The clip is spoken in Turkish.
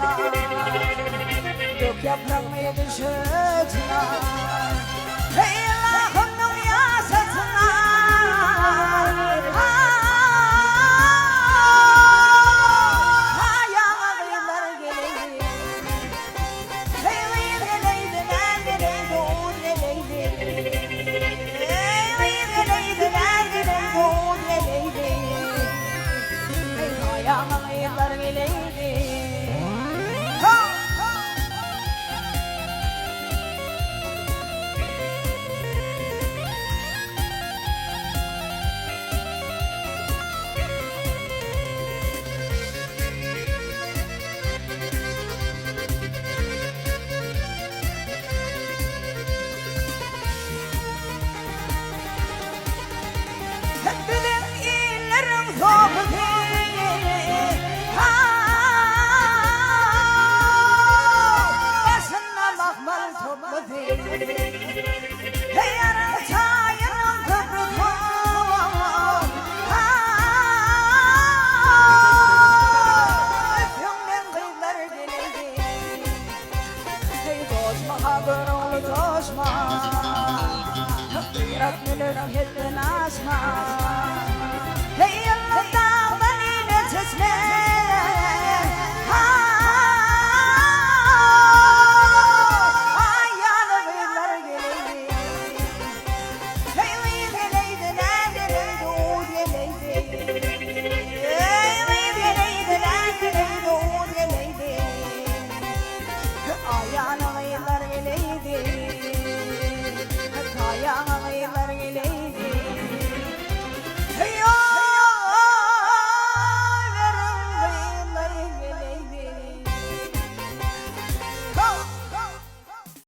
kızlar, dök yaprağıydı şıtlar. Hey Allah'ım yasasınlar, ayağlar geleydi. Hey leydi nerede leydi o leydi. Hey leydi nerede leydi o leydi. Hey ayağlar geleydi. Benim illerim soğudu. Başına bakmal topladı. Hey yaram çayırım köprü öpüyorum kızlar geleydi. Hey doşma haber oğlu doşma. Kıyrak gülürüm hitten asma. Hey yallah dağdan ine çeşme. Ay yanı kıyılar geleydi. Hey geleydi nerede leydi o geleydi. Hey geleydi nerede leydi o geleydi. Ay yanı kıyılar geleydi. Ayağına